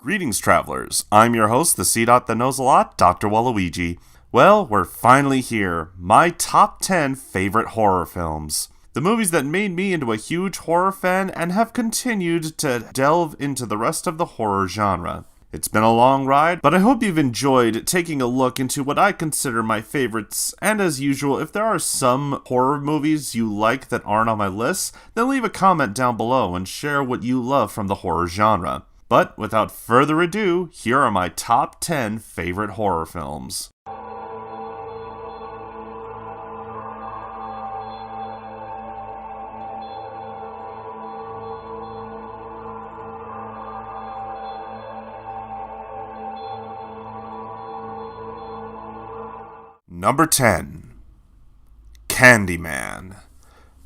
Greetings, travelers. I'm your host, the C-Dot that knows a lot, Dr. Waluigi. Well, we're finally here. My top 10 favorite horror films. The movies that made me into a huge horror fan and have continued to delve into the rest of the horror genre. It's been a long ride, but I hope you've enjoyed taking a look into what I consider my favorites, and as usual, if there are some horror movies you like that aren't on my list, then leave a comment down below and share what you love from the horror genre. But without further ado, here are my top 10 favorite horror films. Number 10. Candyman.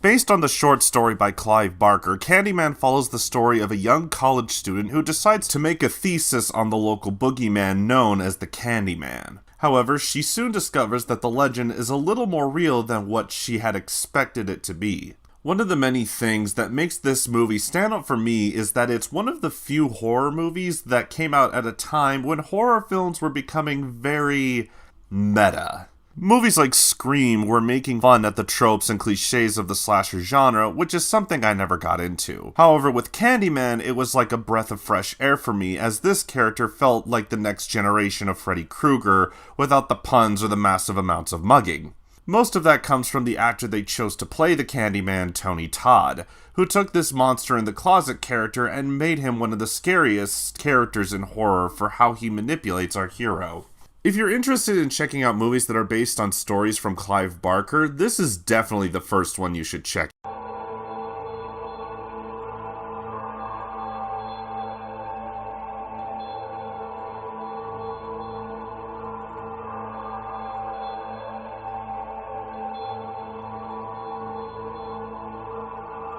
Based on the short story by Clive Barker, Candyman follows the story of a young college student who decides to make a thesis on the local boogeyman known as the Candyman. However, she soon discovers that the legend is a little more real than what she had expected it to be. One of the many things that makes this movie stand out for me is that it's one of the few horror movies that came out at a time when horror films were becoming very meta. Movies like Scream were making fun at the tropes and cliches of the slasher genre, which is something I never got into. However, with Candyman, it was like a breath of fresh air for me, as this character felt like the next generation of Freddy Krueger, without the puns or the massive amounts of mugging. Most of that comes from the actor they chose to play the Candyman, Tony Todd, who took this monster in the closet character and made him one of the scariest characters in horror for how he manipulates our hero. If you're interested in checking out movies that are based on stories from Clive Barker, this is definitely the first one you should check.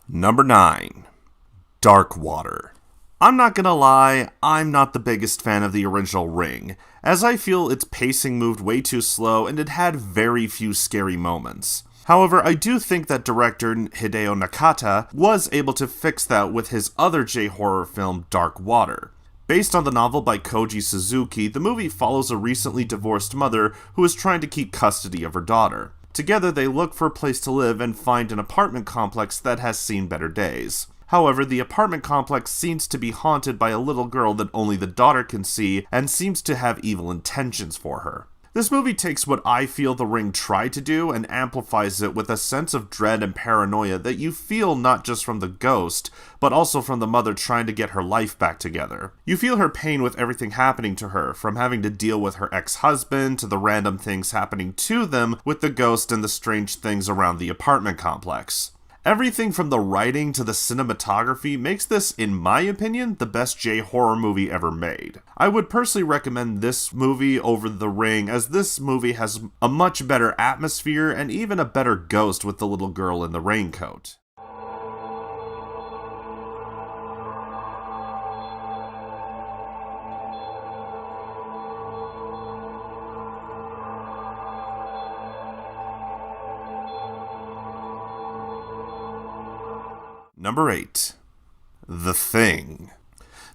Number 9. Dark Water. I'm not gonna lie, I'm not the biggest fan of the original Ring, as I feel its pacing moved way too slow and it had very few scary moments. However, I do think that director Hideo Nakata was able to fix that with his other J-horror film, Dark Water. Based on the novel by Koji Suzuki, the movie follows a recently divorced mother who is trying to keep custody of her daughter. Together, they look for a place to live and find an apartment complex that has seen better days. However, the apartment complex seems to be haunted by a little girl that only the daughter can see and seems to have evil intentions for her. This movie takes what I feel The Ring tried to do and amplifies it with a sense of dread and paranoia that you feel not just from the ghost, but also from the mother trying to get her life back together. You feel her pain with everything happening to her, from having to deal with her ex-husband to the random things happening to them with the ghost and the strange things around the apartment complex. Everything from the writing to the cinematography makes this, in my opinion, the best J-horror movie ever made. I would personally recommend this movie over The Ring, as this movie has a much better atmosphere and even a better ghost with the little girl in the raincoat. Number 8. The Thing.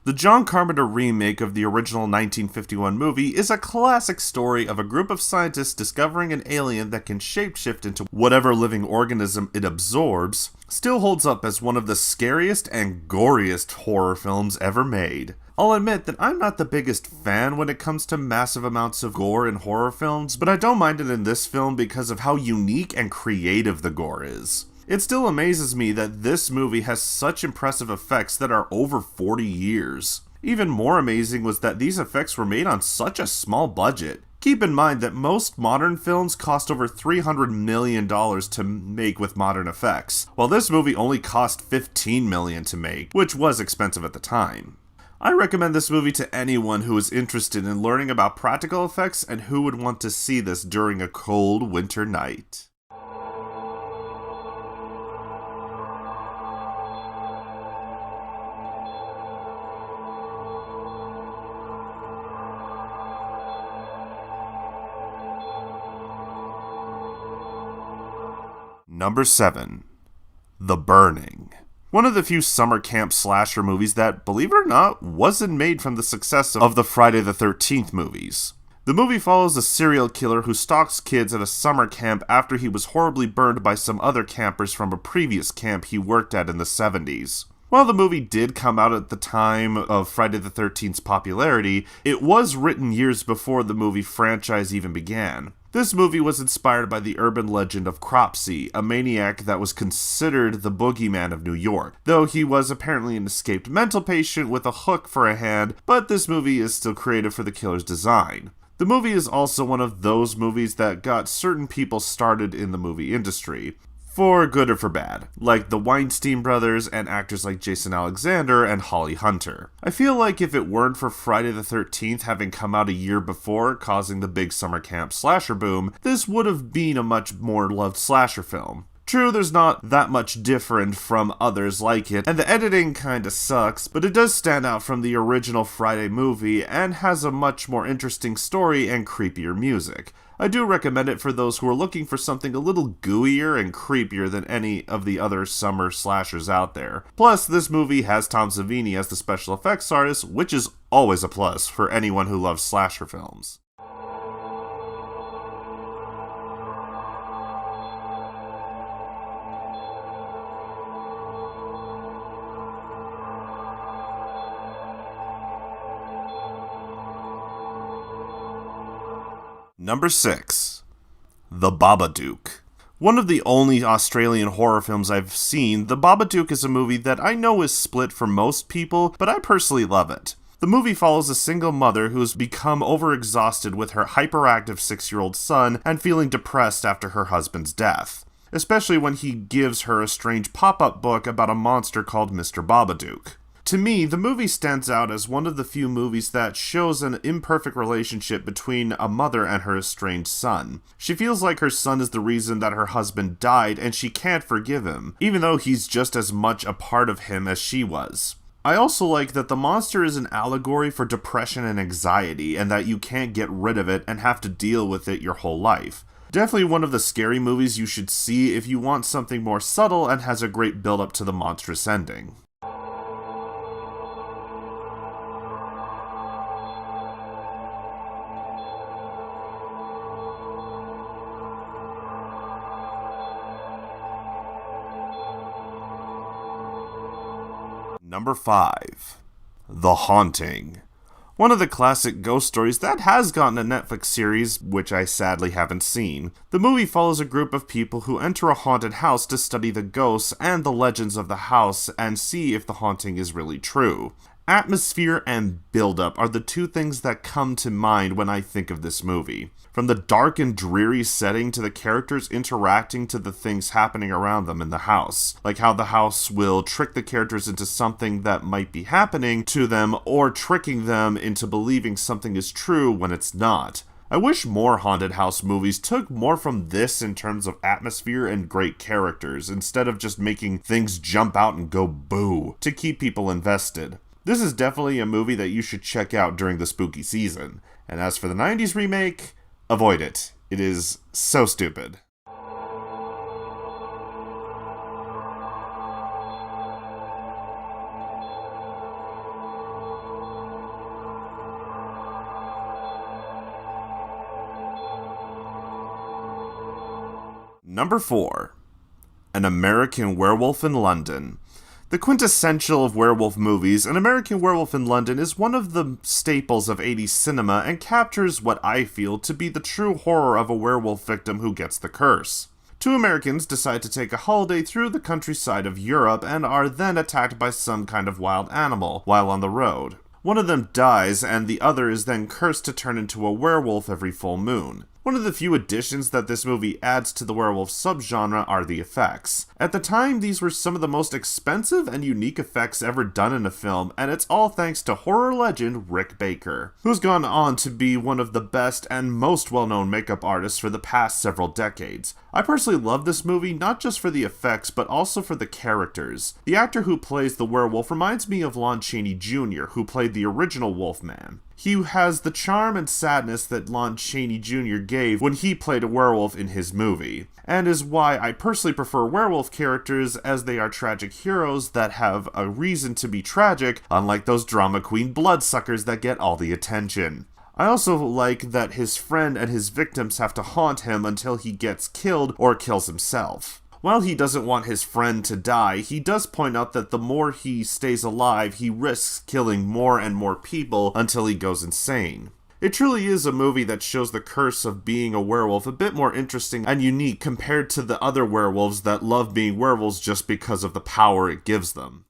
The John Carpenter remake of the original 1951 movie is a classic story of a group of scientists discovering an alien that can shapeshift into whatever living organism it absorbs, still holds up as one of the scariest and goriest horror films ever made. I'll admit that I'm not the biggest fan when it comes to massive amounts of gore in horror films, but I don't mind it in this film because of how unique and creative the gore is. It still amazes me that this movie has such impressive effects that are over 40 years. Even more amazing was that these effects were made on such a small budget. Keep in mind that most modern films cost over $300 million to make with modern effects, while this movie only cost $15 million to make, which was expensive at the time. I recommend this movie to anyone who is interested in learning about practical effects and who would want to see this during a cold winter night. Number 7. The Burning. One of the few summer camp slasher movies that, believe it or not, wasn't made from the success of the Friday the 13th movies. The movie follows a serial killer who stalks kids at a summer camp after he was horribly burned by some other campers from a previous camp he worked at in the 70s. While the movie did come out at the time of Friday the 13th's popularity, it was written years before the movie franchise even began. This movie was inspired by the urban legend of Cropsey, a maniac that was considered the boogeyman of New York, though he was apparently an escaped mental patient with a hook for a hand, but this movie is still created for the killer's design. The movie is also one of those movies that got certain people started in the movie industry, for good or for bad, like the Weinstein brothers and actors like Jason Alexander and Holly Hunter. I feel like if it weren't for Friday the 13th having come out a year before, causing the big summer camp slasher boom, this would have been a much more loved slasher film. True, there's not that much different from others like it, and the editing kinda sucks, but it does stand out from the original Friday movie and has a much more interesting story and creepier music. I do recommend it for those who are looking for something a little gooier and creepier than any of the other summer slashers out there. Plus, this movie has Tom Savini as the special effects artist, which is always a plus for anyone who loves slasher films. Number 6. The Babadook. One of the only Australian horror films I've seen, The Babadook is a movie that I know is split for most people, but I personally love it. The movie follows a single mother who's become overexhausted with her hyperactive 6-year-old son and feeling depressed after her husband's death, especially when he gives her a strange pop-up book about a monster called Mr. Babadook. To me, the movie stands out as one of the few movies that shows an imperfect relationship between a mother and her estranged son. She feels like her son is the reason that her husband died, and she can't forgive him, even though he's just as much a part of him as she was. I also like that the monster is an allegory for depression and anxiety, and that you can't get rid of it and have to deal with it your whole life. Definitely one of the scary movies you should see if you want something more subtle and has a great build-up to the monstrous ending. Number 5. The Haunting. One of the classic ghost stories that has gotten a Netflix series, which I sadly haven't seen. The movie follows a group of people who enter a haunted house to study the ghosts and the legends of the house and see if the haunting is really true. Atmosphere and build-up are the two things that come to mind when I think of this movie. From the dark and dreary setting to the characters interacting to the things happening around them in the house. Like how the house will trick the characters into something that might be happening to them or tricking them into believing something is true when it's not. I wish more haunted house movies took more from this in terms of atmosphere and great characters instead of just making things jump out and go boo to keep people invested. This is definitely a movie that you should check out during the spooky season. And as for the 90s remake, avoid it. It is so stupid. Number 4. An American Werewolf in London. The quintessential of werewolf movies, An American Werewolf in London is one of the staples of 80s cinema and captures what I feel to be the true horror of a werewolf victim who gets the curse. Two Americans decide to take a holiday through the countryside of Europe and are then attacked by some kind of wild animal while on the road. One of them dies, and the other is then cursed to turn into a werewolf every full moon. One of the few additions that this movie adds to the werewolf subgenre are the effects. At the time, these were some of the most expensive and unique effects ever done in a film, and it's all thanks to horror legend Rick Baker, who's gone on to be one of the best and most well-known makeup artists for the past several decades. I personally love this movie not just for the effects, but also for the characters. The actor who plays the werewolf reminds me of Lon Chaney Jr., who played the original Wolfman. He has the charm and sadness that Lon Chaney Jr. gave when he played a werewolf in his movie, and is why I personally prefer werewolf characters, as they are tragic heroes that have a reason to be tragic, unlike those drama queen bloodsuckers that get all the attention. I also like that his friend and his victims have to haunt him until he gets killed or kills himself. While he doesn't want his friend to die, he does point out that the more he stays alive, he risks killing more and more people until he goes insane. It truly is a movie that shows the curse of being a werewolf a bit more interesting and unique compared to the other werewolves that love being werewolves just because of the power it gives them.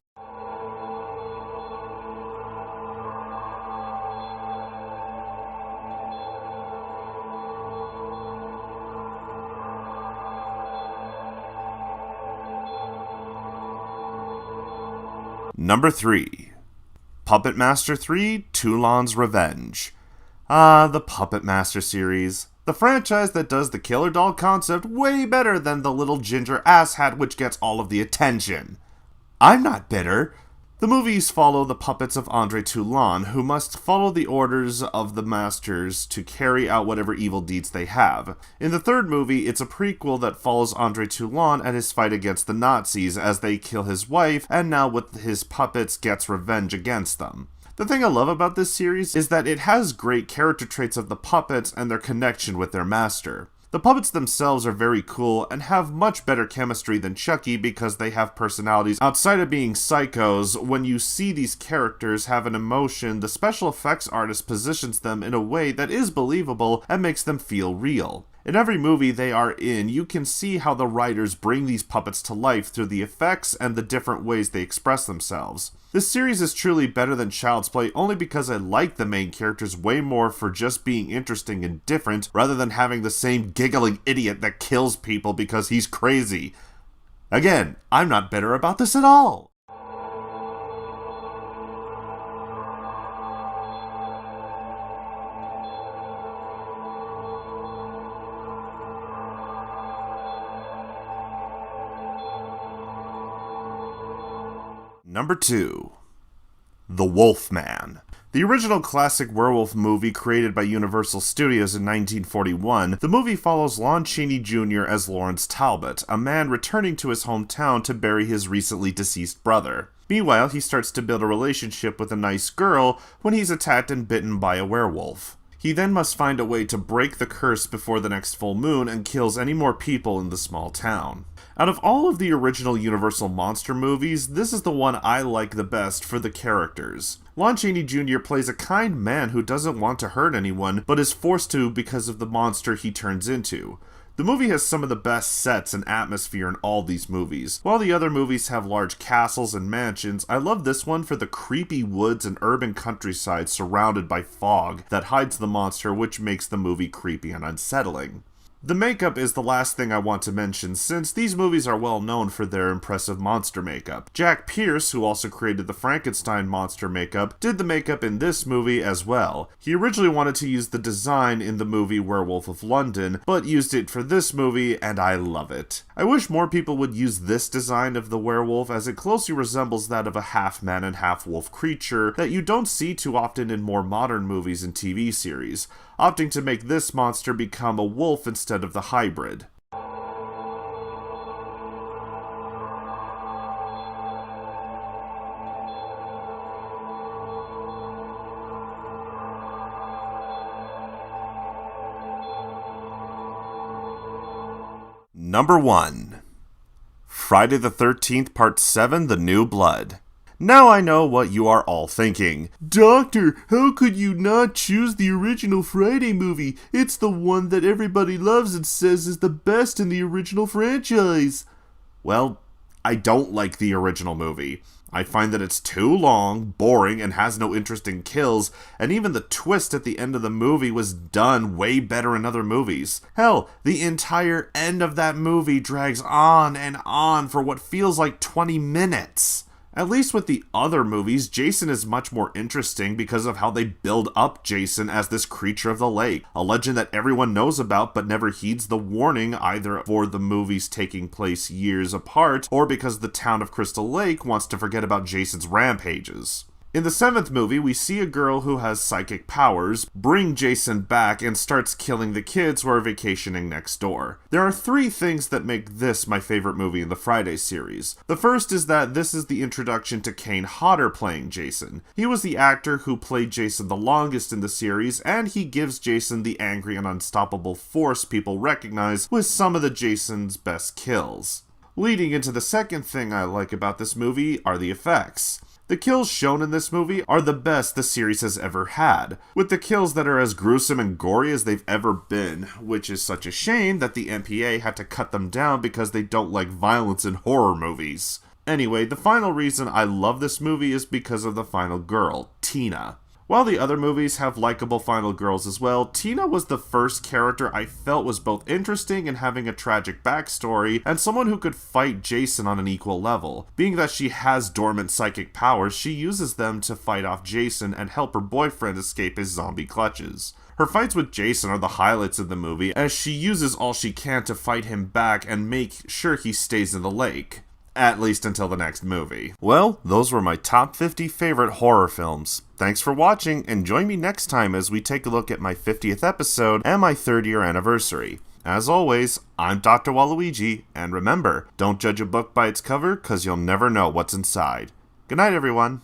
Number 3. Puppet Master 3: Toulon's Revenge. The Puppet Master series. The franchise that does the killer doll concept way better than the little ginger asshat which gets all of the attention. I'm not bitter. The movies follow the puppets of Andre Toulon, who must follow the orders of the masters to carry out whatever evil deeds they have. In the third movie, it's a prequel that follows Andre Toulon and his fight against the Nazis as they kill his wife, and now with his puppets gets revenge against them. The thing I love about this series is that it has great character traits of the puppets and their connection with their master. The puppets themselves are very cool and have much better chemistry than Chucky because they have personalities outside of being psychos. When you see these characters have an emotion, the special effects artist positions them in a way that is believable and makes them feel real. In every movie they are in, you can see how the writers bring these puppets to life through the effects and the different ways they express themselves. This series is truly better than Child's Play only because I like the main characters way more for just being interesting and different, rather than having the same giggling idiot that kills people because he's crazy. Again, I'm not bitter about this at all. Number 2. The Wolfman. The original classic werewolf movie created by Universal Studios in 1941, the movie follows Lon Chaney Jr. as Lawrence Talbot, a man returning to his hometown to bury his recently deceased brother. Meanwhile, he starts to build a relationship with a nice girl when he's attacked and bitten by a werewolf. He then must find a way to break the curse before the next full moon and kills any more people in the small town. Out of all of the original Universal monster movies, this is the one I like the best for the characters. Lon Chaney Jr. plays a kind man who doesn't want to hurt anyone, but is forced to because of the monster he turns into. The movie has some of the best sets and atmosphere in all these movies. While the other movies have large castles and mansions, I love this one for the creepy woods and urban countryside surrounded by fog that hides the monster, which makes the movie creepy and unsettling. The makeup is the last thing I want to mention, since these movies are well known for their impressive monster makeup. Jack Pierce, who also created the Frankenstein monster makeup, did the makeup in this movie as well. He originally wanted to use the design in the movie Werewolf of London, but used it for this movie, and I love it. I wish more people would use this design of the werewolf, as it closely resembles that of a half-man and half-wolf creature that you don't see too often in more modern movies and TV series, opting to make this monster become a wolf instead of the hybrid. Number 1. Friday the 13th Part 7: The New Blood. Now I know what you are all thinking. Doctor, how could you not choose the original Friday movie? It's the one that everybody loves and says is the best in the original franchise. Well, I don't like the original movie. I find that it's too long, boring, and has no interesting kills, and even the twist at the end of the movie was done way better in other movies. Hell, the entire end of that movie drags on and on for what feels like 20 minutes. At least with the other movies, Jason is much more interesting because of how they build up Jason as this creature of the lake, a legend that everyone knows about but never heeds the warning, either for the movies taking place years apart or because the town of Crystal Lake wants to forget about Jason's rampages. In the 7th movie, we see a girl who has psychic powers bring Jason back and starts killing the kids who are vacationing next door. There are 3 things that make this my favorite movie in the Friday series. The first is that this is the introduction to Kane Hodder playing Jason. He was the actor who played Jason the longest in the series, and he gives Jason the angry and unstoppable force people recognize with some of the Jason's best kills. Leading into the second thing I like about this movie are the effects. The kills shown in this movie are the best the series has ever had, with the kills that are as gruesome and gory as they've ever been, which is such a shame that the MPA had to cut them down because they don't like violence in horror movies. Anyway, the final reason I love this movie is because of the final girl, Tina. While the other movies have likable final girls as well, Tina was the first character I felt was both interesting and having a tragic backstory, and someone who could fight Jason on an equal level. Being that she has dormant psychic powers, she uses them to fight off Jason and help her boyfriend escape his zombie clutches. Her fights with Jason are the highlights of the movie, as she uses all she can to fight him back and make sure he stays in the lake. At least until the next movie. Well, those were my top 50 favorite horror films. Thanks for watching, and join me next time as we take a look at my 50th episode and my 3rd year anniversary. As always, I'm Dr. Waluigi, and remember, don't judge a book by its cover, cause you'll never know what's inside. Good night, everyone.